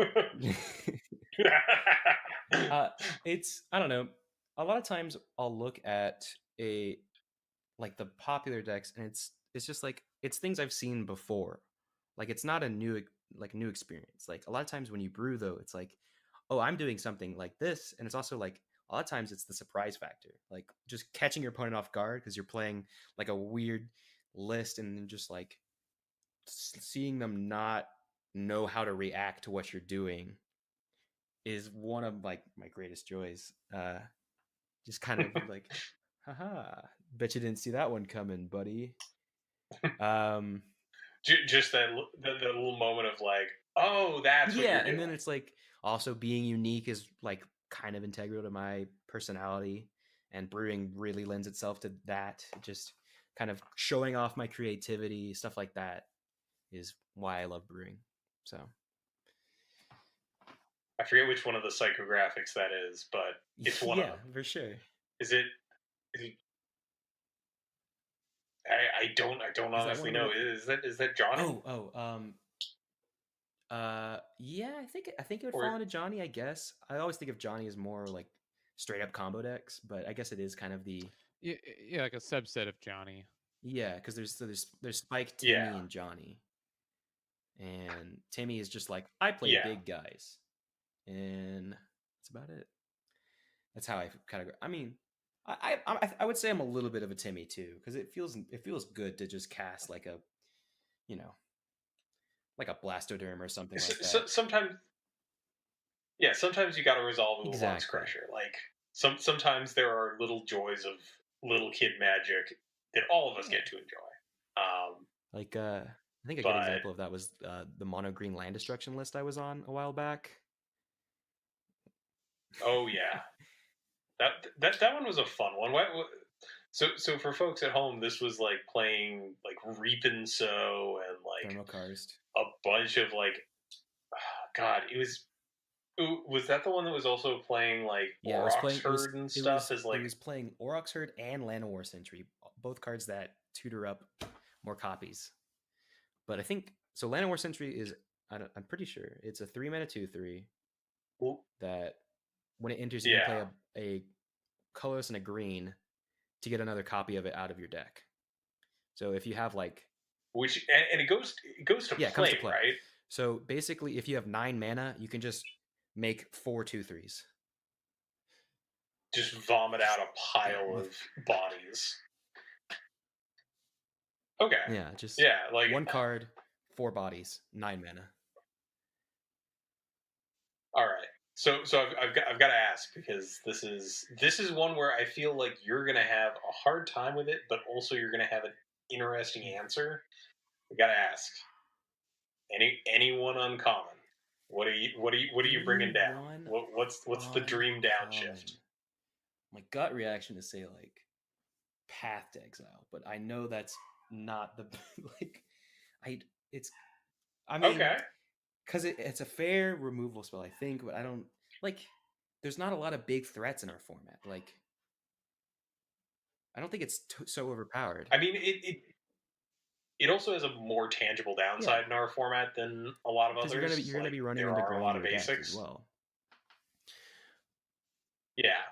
It's I don't know. A lot of times I'll look at like the popular decks, and it's just like it's things I've seen before. Like it's not a new experience. Like a lot of times when you brew though, it's like, oh, I'm doing something like this, and it's also like a lot of times it's the surprise factor, like just catching your opponent off guard because you're playing like a weird list, and then just like seeing them not know how to react to what you're doing is one of like my greatest joys. Just kind of like, haha, bet you didn't see that one coming, buddy. Just that little moment of like, oh, that's what you're doing. And then it's like also being unique is like kind of integral to my personality, and brewing really lends itself to that. Just kind of showing off my creativity, stuff like that is why I love brewing. So I forget which one of the psychographics that is, but it's one of them. for sure. Is it I don't honestly know. Is that Johnny? Yeah, I think it would fall into Johnny, I guess. I always think of Johnny as more like straight up combo decks, but I guess it is kind of the like a subset of Johnny. Yeah, because there's Spike, Timmy, and Johnny, and Timmy is just like, I play big guys, and that's about it. That's how I kind of. I mean, I would say I'm a little bit of a Timmy too, because it feels good to just cast like a, like a Blastoderm or something like that. Sometimes you got to resolve it with Lux Crusher. Like sometimes there are little joys of little kid magic that all of us get to enjoy. I think a good example of that was the mono green land destruction list I was on a while back. Oh yeah, that one was a fun one. So for folks at home, this was like playing like Reap and Sow and like Thermokarst. A bunch of like, God, it was. Was that the one that was also playing like Aurochs Herd and stuff? It was playing Aurochs Herd and Llanowar Sentry, both cards that tutor up more copies. But I think so. Llanowar Sentry is, I'm pretty sure it's a 3-mana 2/3 that when it enters, you can play a colorless and a green to get another copy of it out of your deck. So if you have like, and it goes to play, right? So basically, if you have 9 mana, you can just make 4 2/3s. Just vomit out a pile of bodies. Okay. Like 1 card, 4 bodies, 9 mana. All right. So I've got to ask, because this is one where I feel like you're gonna have a hard time with it, but also you're gonna have an interesting answer. I got to ask. Anyone uncommon? What are you bringing down? What's the dream downshift? My gut reaction is say like Path to Exile, but I know that's not the because it's a fair removal spell, I think, but I don't like. There's not a lot of big threats in our format. Like, I don't think it's so overpowered. I mean, it also has a more tangible downside in our format than a lot of others. You're gonna be running into a lot of basics as well. Yeah.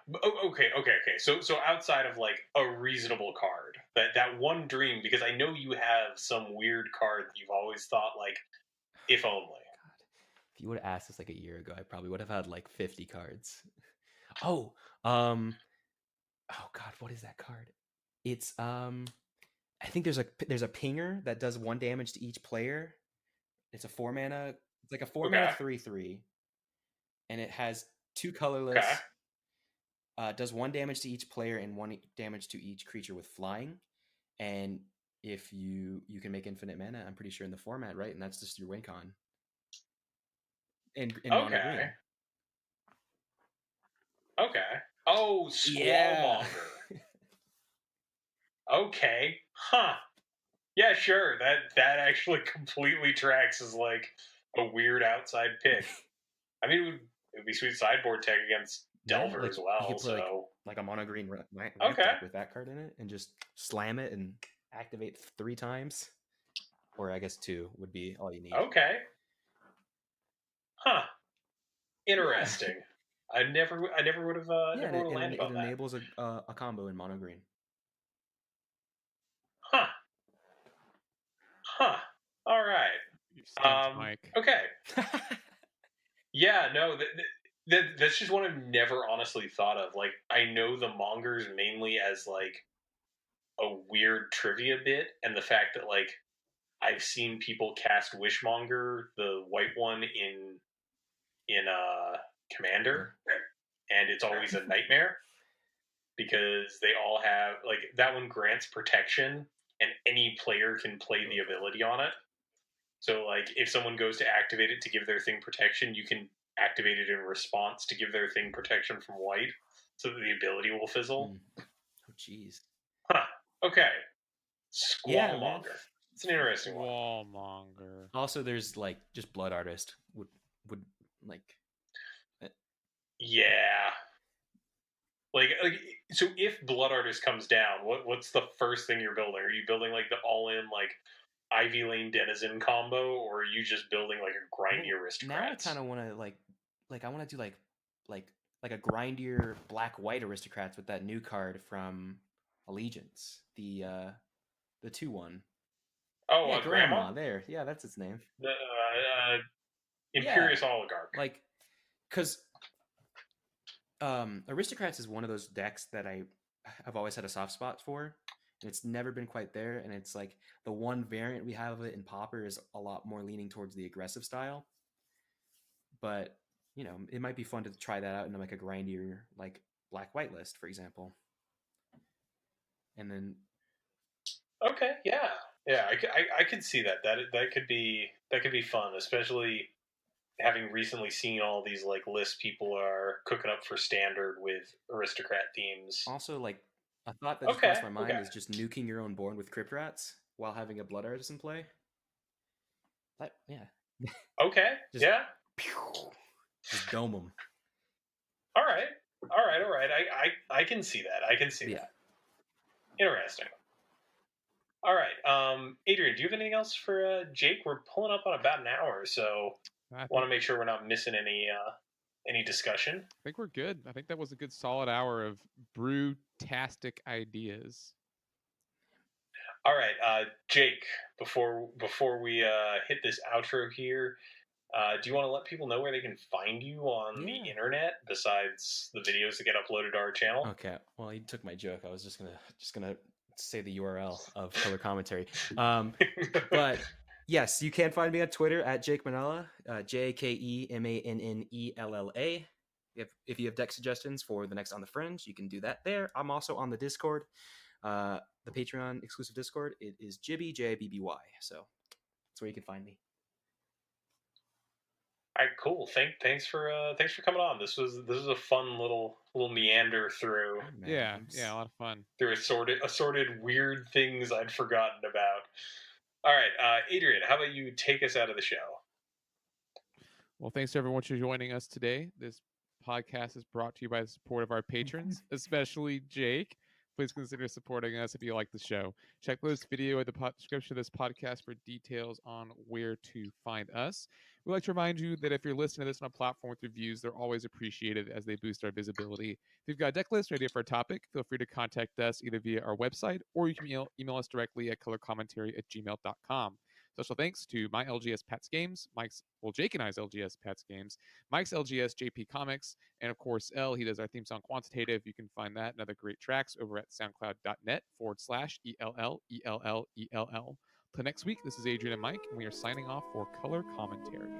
Okay. So outside of like a reasonable card, that one dream, because I know you have some weird card that you've always thought like, if only. God, if you would have asked this like a year ago, I probably would have had like 50 cards. Oh God, what is that card? It's I think there's a pinger that does 1 damage to each player. It's a 4 mana. It's like a 4 mana 3/3, and it has 2 colorless. Does 1 damage to each player and 1 damage to each creature with flying. And if you can make infinite mana, I'm pretty sure in the format, right? And that's just your win con. In mono green. Okay. Oh, Squallmonger. Okay. Huh. Yeah, sure. That actually completely tracks as like a weird outside pick. I mean, it would be sweet sideboard tech against Delver as well. You could play like a mono green deck with that card in it and just slam it and activate 3 times. Or I guess 2 would be all you need. Okay. Huh. Interesting. Yeah. I never would have landed on that. It enables a combo in mono green. Huh. All right. Mike. Okay. Yeah, no, that's just one I've never honestly thought of. Like, I know the Mongers mainly as like a weird trivia bit, and the fact that like I've seen people cast Wishmonger, the white one, in Commander, and it's always a nightmare because they all have like that one grants protection and any player can play the ability on it. So, like, if someone goes to activate it to give their thing protection, you can activate it in response to give their thing protection from white, so that the ability will fizzle. Oh, jeez. Huh. Okay. Yeah, man. Squallmonger. It's an interesting one. Squallmonger. Also, there's like just Blood Artist would like. Yeah. Like, so if Blood Artist comes down, what's the first thing you're building? Are you building like the all-in like Ivy Lane Denizen combo, or are you just building like a grindy aristocrat? Now I kind of want to like I want to do like a grindier black-white aristocrats with that new card from Allegiance, the 2/1. Oh, yeah, Grandma. There, yeah, that's its name. The Imperious Oligarch. Like, because Aristocrats is one of those decks that I've always had a soft spot for, and it's never been quite there. And it's like the one variant we have of it in Pauper is a lot more leaning towards the aggressive style. But you know, it might be fun to try that out in like a grindier, like black-white list, for example. And then, okay, yeah, I could see that. That could be fun, especially having recently seen all these like lists people are cooking up for standard with aristocrat themes. Also, like a thought that just crossed my mind is just nuking your own board with Crypt Rats while having a Blood Artist in play. But yeah. Okay. Yeah. Just dome them. All right. I can see that. I can see that. Interesting. All right. Adrian, do you have anything else for Jake? We're pulling up on about an hour, so want to make sure we're not missing any discussion. I think we're good. I think that was a good solid hour of brew-tastic ideas. All right, Jake. Before we hit this outro here, do you want to let people know where they can find you on the internet besides the videos that get uploaded to our channel? Okay. Well, you took my joke. I was just gonna say the URL of Color Commentary. But yes, you can find me on Twitter at Jake Mannella, JakeMannella. If you have deck suggestions for the next On The Fringe, you can do that there. I'm also on the Discord, the Patreon exclusive Discord. It is Jibby, Jibby. So that's where you can find me. All right, cool. Thanks for coming on. This was a fun little meander through. Yeah, a lot of fun. Through assorted weird things I'd forgotten about. All right, Adrian, how about you take us out of the show? Well, thanks to everyone for joining us today. This podcast is brought to you by the support of our patrons, especially Jake. Please consider supporting us if you like the show. Check the video in the description of this podcast for details on where to find us. We'd like to remind you that if you're listening to this on a platform with reviews, they're always appreciated as they boost our visibility. If you've got a deck list ready for a topic, feel free to contact us either via our website or you can email us directly at colorcommentary@gmail.com. Special thanks to my LGS Pats Games, Jake and I's LGS Pats Games, Mike's LGS JP Comics, and of course L. He does our theme song Quantitative. You can find that and other great tracks over at soundcloud.net/ELLELLELL. Till next week, this is Adrian and Mike, and we are signing off for Color Commentary.